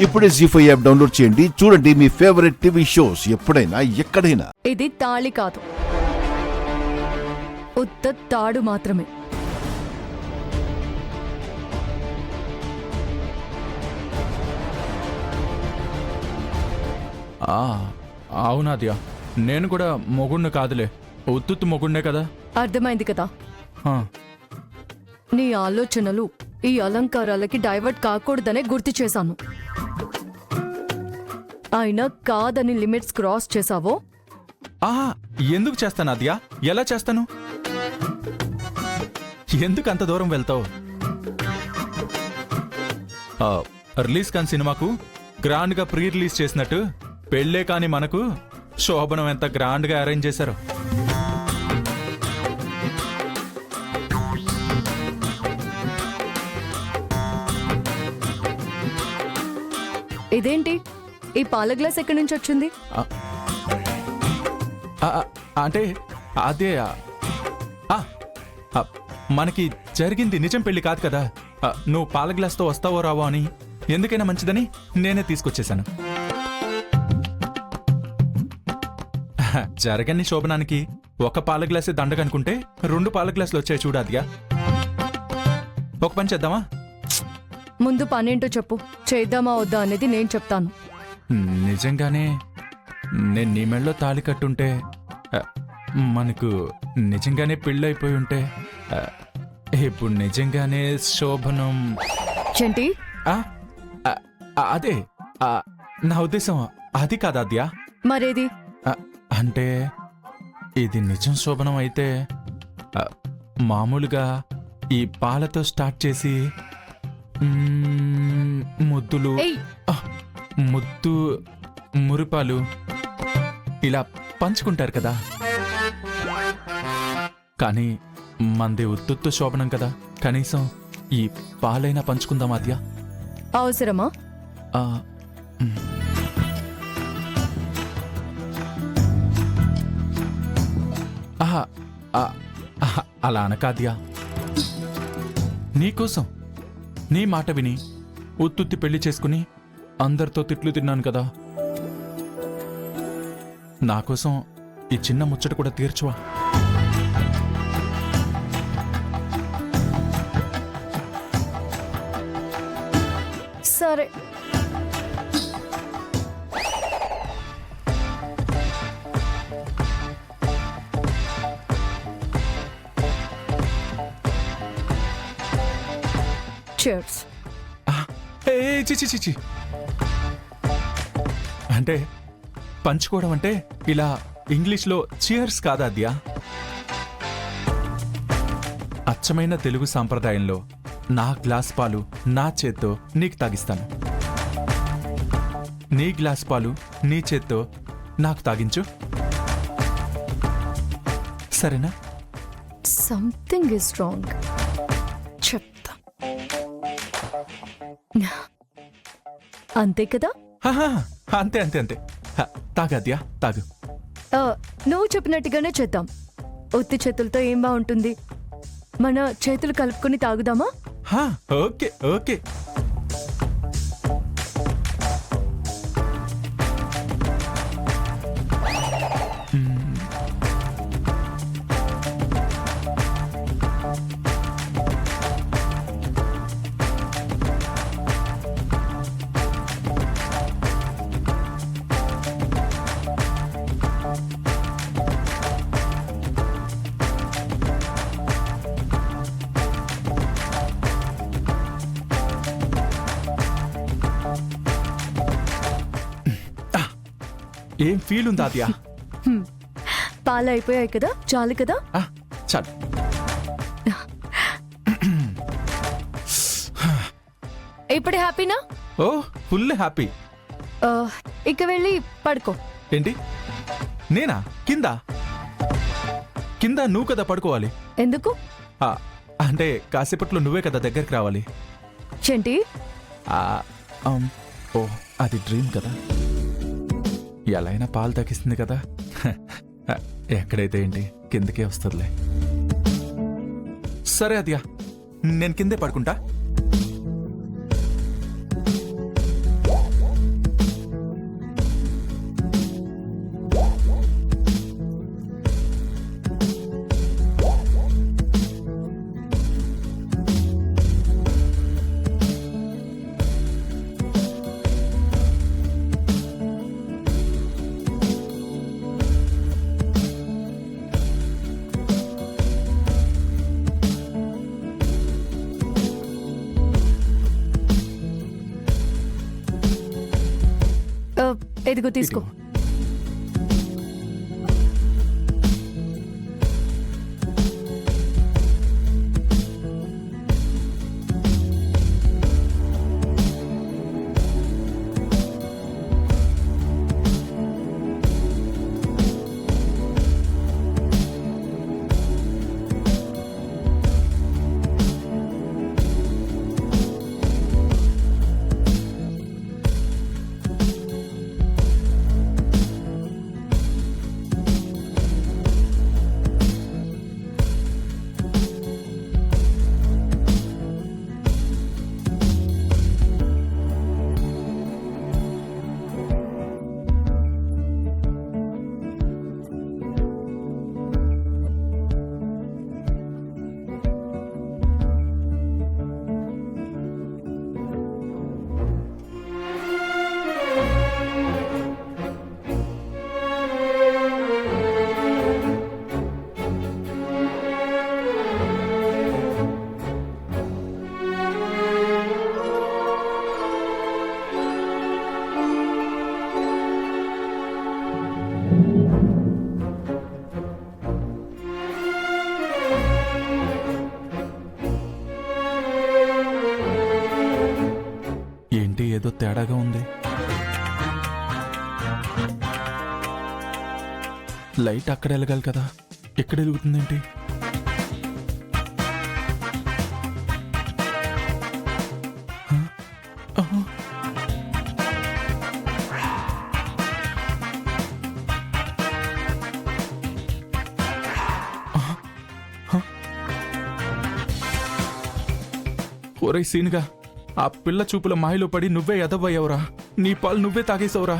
ఇప్పుడే జీ5 app download చేయండి. చూడండి మీ ఫేవరెట్ టీవీ షోస్ ఎప్పుడైనా ఎక్కడైనా. ఇది తాళి కాదు, ఉత్త తాడు మాత్రమే. అవునాద్యా, నేను కూడా మొగుణ్ణి కాదులే, ఉత్తుత్తు మొగుణ్ణే కదా. అర్థమైంది కదా. ఆ, నీ ఆలోచనలు ఈ అలంకారాలకి డైవర్ట్ కాకూడదనే గుర్తు చేశాను. అయినా కాదని లిమిట్స్ క్రాస్ చేశావో. ఆహా, ఎందుకు చేస్తాను అద్యా? ఎలా చేస్తాను? ఎందుకు అంత దూరం వెళ్తావు? రిలీజ్ కాని సినిమాకు గ్రాండ్ గా ప్రీ రిలీజ్ చేసినట్టు పెళ్ళే కాని మనకు శోభనం ఎంత గ్రాండ్ గా అరేంజ్ చేశారు. ఇదేంటి, ఈ పాల గ్లాస్ ఎక్కడి నుంచి వచ్చింది? అంటే అదే మనకి జరిగింది నిజం పెళ్లి కాదు కదా. నువ్వు పాల గ్లాస్తో వస్తావో రావో అని ఎందుకైనా మంచిదని నేనే తీసుకొచ్చేశాను. జరగని శోభనానికి ఒక పాల గ్లాసే దండగనుకుంటే 2 పాల గ్లాసులు వచ్చాయి చూడాదిగా. ఒక పని చేద్దామా? ముందు పనేంటో చెప్పు, చేద్దామా వద్దా అనేది నేను చెప్తాను. నిజంగానే నేను నీ మెళ్ళో తాళి కట్టుంటే, మనకు నిజంగానే పెళ్ళైపోయి ఉంటే, ఇప్పుడు నిజంగానే శోభనం. ఏంటి? అదే నా ఉద్దేశం అది కాదాద్యా. మరేది? అంటే ఇది నిజం శోభనం అయితే మామూలుగా ఈ పాలతో స్టార్ట్ చేసి ముద్దులు, ముద్దు మురిపాలు ఇలా పంచుకుంటారు కదా. కానీ మంది ఉత్తుత్తు శోభనం కదా, కనీసం ఈ పాలైనా పంచుకుందాం అద్యా. అవసరమా? అలా అనకాద్యా. నీకోసం నీ మాట విని ఉత్తుత్తి పెళ్లి చేసుకుని అందరితో తిట్లు తిన్నాను కదా. నాకోసం ఈ చిన్న ముచ్చట కూడా తీర్చువా. సరే. Cheers. చిచి అంటే పంచుకోవడం అంటే ఇలా ఇంగ్లీష్లో చియర్స్ కాదా అద్యా. అచ్చమైన తెలుగు సాంప్రదాయంలో నా గ్లాస్ పాలు నా చేత్తో నీకు తాగిస్తాను, నీ గ్లాస్ పాలు నీ చేత్తో నాకు తాగించు, సరేనా? Something is wrong. చెప్తా. అంతే కదా? అంతే అంతే అంతే. తాగద్యా, తాగు. నువ్వు చెప్పినట్టుగానే చేద్దాం. ఒత్తి చేతులతో ఏం బాగుంటుంది, మన చేతులు కలుపుకొని తాగుదామా? Okay okay. ఏం ఫీల్ ఉందా అద్యా? పాలు అయిపోయాయి కదా, చాలు కదా. చాలు. ఇప్పుడు హ్యాపీనా? ఓ ఫుల్ హ్యాపీ. ఇక వెళ్ళి పడుకో. ఏంటి, నేనా? కింద కింద నువ్వు కదా పడుకోవాలి. ఎందుకు? అంటే కాసేపట్లో నువ్వే కదా దగ్గరికి రావాలి. ఏంటి? ఓ అది డ్రీమ్ కదా. ఎలా అయినా పాలు తగ్గిస్తుంది కదా. ఎక్కడైతే ఏంటి, కిందకే వస్తుందిలే. సరే అద్యా, నేను కిందే పడుకుంటా. ఎదిగో తీసుకో. ఏంటి ఏదో తేడాగా ఉంది. లైట్ అక్కడ వెలగాలి కదా, ఎక్కడ వెలుగుతుందేంటి? హ? ఆహా. ఆహా. హ? ఒరేయ్ సీనుగా, ఆ పిల్ల చూపుల మాయలో పడి నువ్వే ఎదబోయావురా. నీ పాలు నువ్వే తాగేసావురా.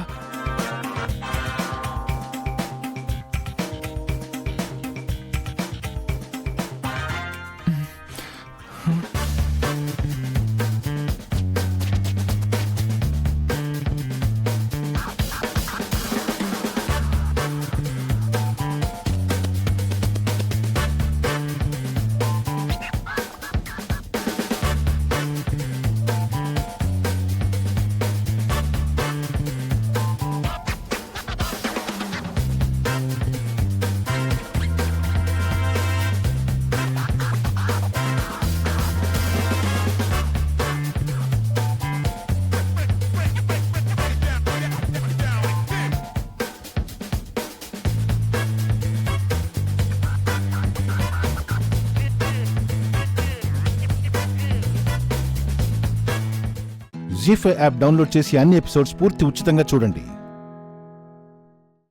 జీ5 యాప్ డౌన్లోడ్ చేసి అన్ని ఎపిసోడ్స్ పూర్తి ఉచితంగా చూడండి.